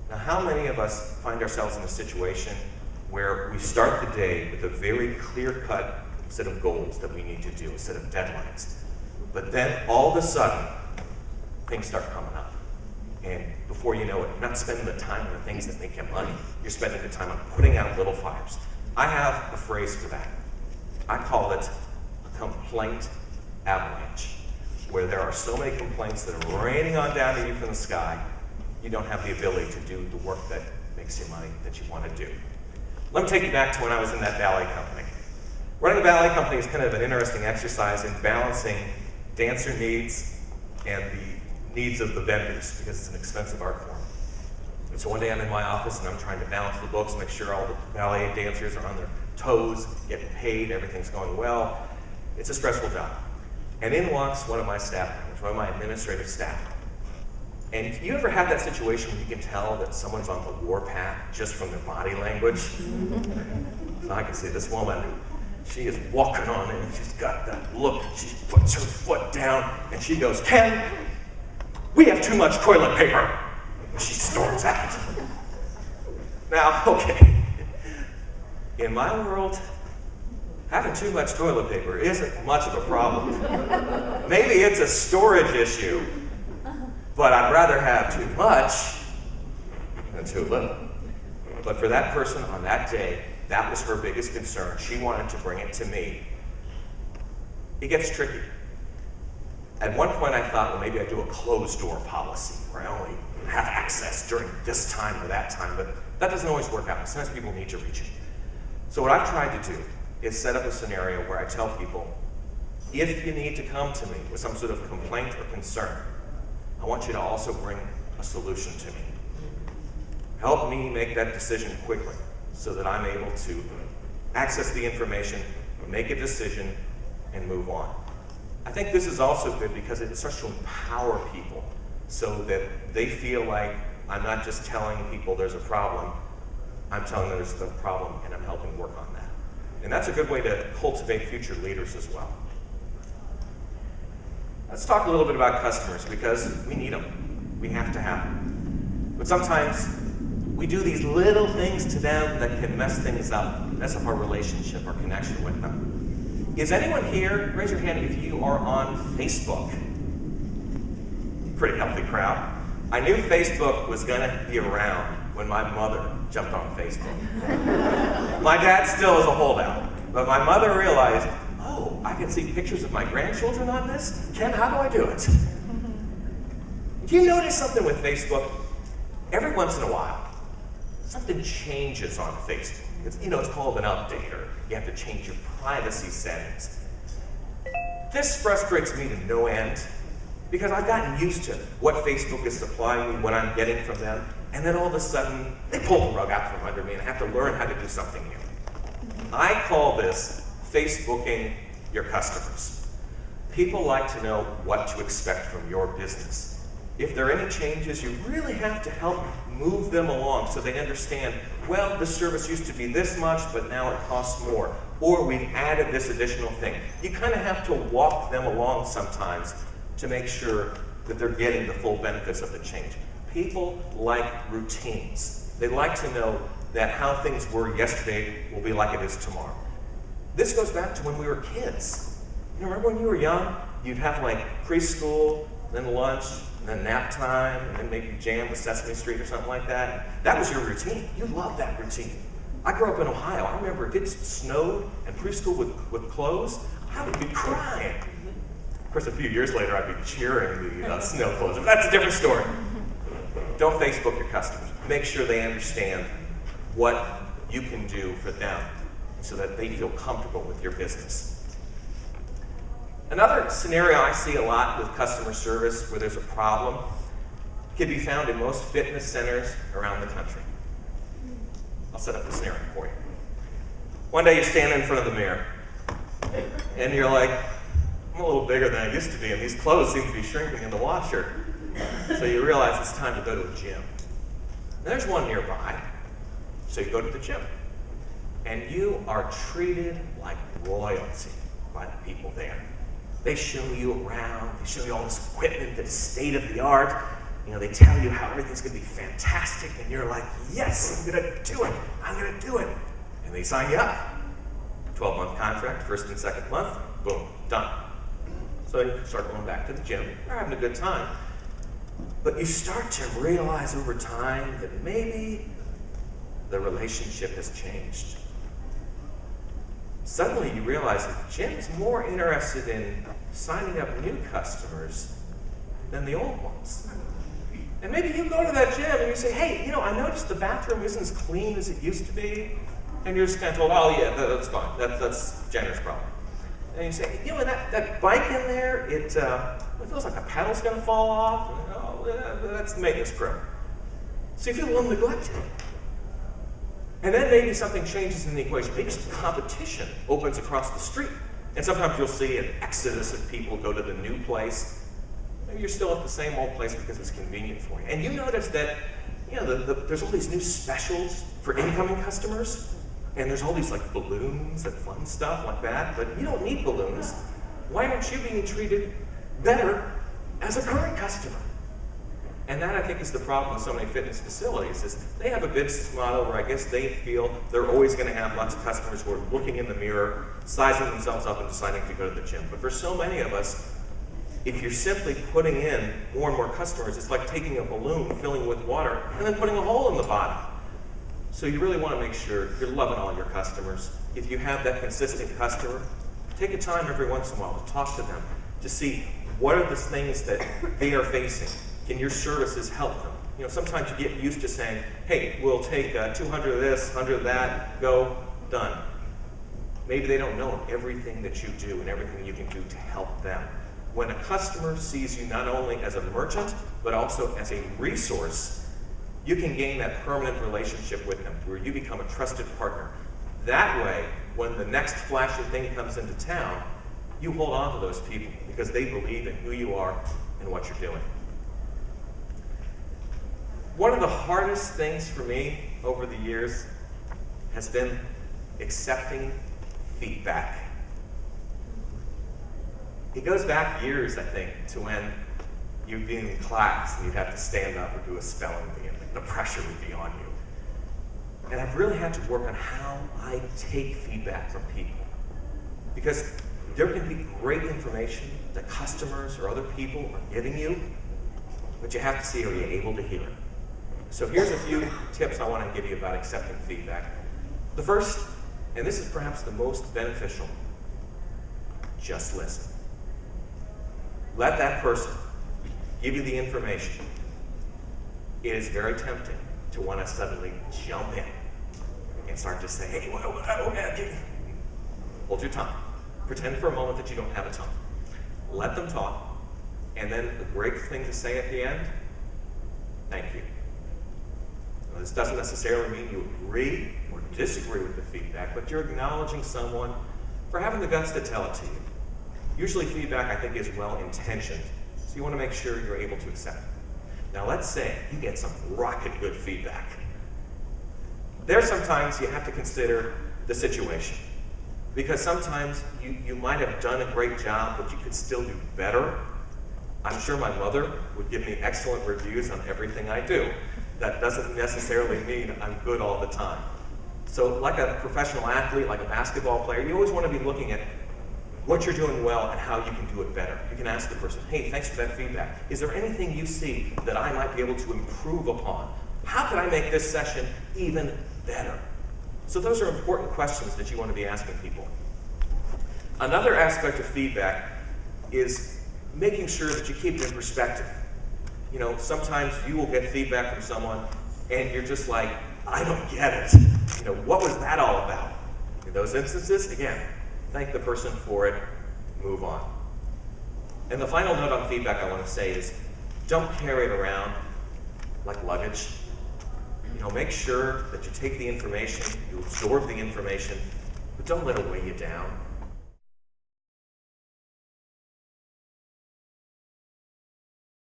Now, how many of us find ourselves in a situation where we start the day with a very clear-cut set of goals that we need to do, a set of deadlines, but then all of a sudden, things start coming up. And before you know it, you're not spending the time on the things that make you money. You're spending the time on putting out little fires. I have a phrase for that. I call it a complaint avalanche, where there are so many complaints that are raining on down to you from the sky, you don't have the ability to do the work that makes you money that you want to do. Let me take you back to when I was in that ballet company. Running a ballet company is kind of an interesting exercise in balancing dancer needs and the needs of the vendors, because it's an expensive art form. And so one day I'm in my office and I'm trying to balance the books, make sure all the ballet dancers are on their toes, getting paid, everything's going well. It's a stressful job. And in walks one of my staff members, one of my administrative staff. And if you ever have that situation where you can tell that someone's on the warpath just from their body language, so I can see this woman, she is walking on in, she's got that look, she puts her foot down, and she goes, "Ken, we have too much toilet paper." She storms out. Now, okay, in my world, having too much toilet paper isn't much of a problem. Maybe it's a storage issue, but I'd rather have too much than too little. But for that person on that day, that was her biggest concern. She wanted to bring it to me. It gets tricky. At one point I thought, well, maybe I do a closed door policy where I only have access during this time or that time, but that doesn't always work out. Sometimes people need to reach it. So what I've tried to do is set up a scenario where I tell people, if you need to come to me with some sort of complaint or concern, I want you to also bring a solution to me. Help me make that decision quickly so that I'm able to access the information, make a decision, and move on. I think this is also good because it starts to empower people so that they feel like I'm not just telling people there's a problem, I'm telling them there's the problem and I'm helping work on that. And that's a good way to cultivate future leaders as well. Let's talk a little bit about customers because we need them. We have to have them. But sometimes we do these little things to them that can mess things up, mess up our relationship, our connection with them. Is anyone here, raise your hand if you are on Facebook. Pretty healthy crowd. I knew Facebook was gonna be around when my mother jumped on Facebook. My dad still is a holdout, but my mother realized, oh, I can see pictures of my grandchildren on this? Ken, how do I do it? Do you notice something with Facebook? Every once in a while, something changes on Facebook. It's called an update, or you have to change your privacy settings. This frustrates me to no end because I've gotten used to what Facebook is supplying me, what I'm getting from them, and then all of a sudden, they pull the rug out from under me and I have to learn how to do something new. I call this Facebooking your customers. People like to know what to expect from your business. If there are any changes, you really have to help move them along so they understand, well, this service used to be this much, but now it costs more. Or we've added this additional thing. You kind of have to walk them along sometimes to make sure that they're getting the full benefits of the change. People like routines. They like to know that how things were yesterday will be like it is tomorrow. This goes back to when we were kids. You remember when you were young, you'd have like preschool, then lunch, and then nap time, and then maybe jam with Sesame Street or something like that. That was your routine. You loved that routine. I grew up in Ohio. I remember if it snowed and preschool would close, I would be crying. Of course, a few years later, I'd be cheering the snow closure. But that's a different story. Don't Facebook your customers. Make sure they understand what you can do for them so that they feel comfortable with your business. Another scenario I see a lot with customer service where there's a problem can be found in most fitness centers around the country. I'll set up the scenario for you. One day you're standing in front of the mirror and you're like, I'm a little bigger than I used to be and these clothes seem to be shrinking in the washer. So you realize it's time to go to a gym. And there's one nearby, so you go to the gym. And you are treated like royalty by the people there. They show you around, they show you all this equipment that's state of the art. They tell you how everything's going to be fantastic, and you're like, yes, I'm going to do it. I'm going to do it. And they sign you up. 12-month contract, first and second month, boom, done. So you start going back to the gym. You're having a good time. But you start to realize over time that maybe the relationship has changed. Suddenly you realize that the gym's more interested in signing up new customers than the old ones. And maybe you go to that gym and you say, hey, I noticed the bathroom isn't as clean as it used to be. And you're just kind of told, oh yeah, that's fine. That's Jenner's problem. And you say, that bike in there, it feels like a pedal's going to fall off. And, oh, that's the maintenance crew. So you feel a little neglected. And then maybe something changes in the equation. Maybe some competition opens across the street. And sometimes you'll see an exodus of people go to the new place. Maybe you're still at the same old place because it's convenient for you. And you notice that there's all these new specials for incoming customers. And there's all these like balloons and fun stuff like that. But you don't need balloons. Why aren't you being treated better as a current customer? And that, I think, is the problem with so many fitness facilities, is they have a business model where I guess they feel they're always going to have lots of customers who are looking in the mirror, sizing themselves up and deciding to go to the gym. But for so many of us, if you're simply putting in more and more customers, it's like taking a balloon, filling with water, and then putting a hole in the bottom. So you really want to make sure you're loving all your customers. If you have that consistent customer, take a time every once in a while to talk to them, to see what are the things that they are facing. Can your services help them? Sometimes you get used to saying, hey, we'll take 200 of this, 100 of that, go, done. Maybe they don't know everything that you do and everything you can do to help them. When a customer sees you not only as a merchant, but also as a resource, you can gain that permanent relationship with them where you become a trusted partner. That way, when the next flashy thing comes into town, you hold on to those people because they believe in who you are and what you're doing. One of the hardest things for me over the years has been accepting feedback. It goes back years, I think, to when you'd be in class and you'd have to stand up or do a spelling bee, and the pressure would be on you. And I've really had to work on how I take feedback from people. Because there can be great information that customers or other people are giving you, but you have to see, are you able to hear it? So here's a few tips I want to give you about accepting feedback. The first, and this is perhaps the most beneficial, just listen. Let that person give you the information. It is very tempting to want to suddenly jump in and start to say, hey, hold your tongue. Pretend for a moment that you don't have a tongue. Let them talk, and then the great thing to say at the end, thank you. Now, this doesn't necessarily mean you agree or disagree with the feedback, but you're acknowledging someone for having the guts to tell it to you. Usually feedback, I think, is well-intentioned, so you want to make sure you're able to accept it. Now let's say you get some rocket good feedback. There sometimes you have to consider the situation. Because sometimes you might have done a great job, but you could still do better. I'm sure my mother would give me excellent reviews on everything I do. That doesn't necessarily mean I'm good all the time. So like a professional athlete, like a basketball player, you always want to be looking at what you're doing well and how you can do it better. You can ask the person, hey, thanks for that feedback. Is there anything you see that I might be able to improve upon? How can I make this session even better? So those are important questions that you want to be asking people. Another aspect of feedback is making sure that you keep it in perspective. Sometimes you will get feedback from someone and you're just like, I don't get it. What was that all about? In those instances, again, thank the person for it, move on. And the final note on feedback I want to say is, don't carry it around like luggage. Make sure that you take the information, you absorb the information, but don't let it weigh you down.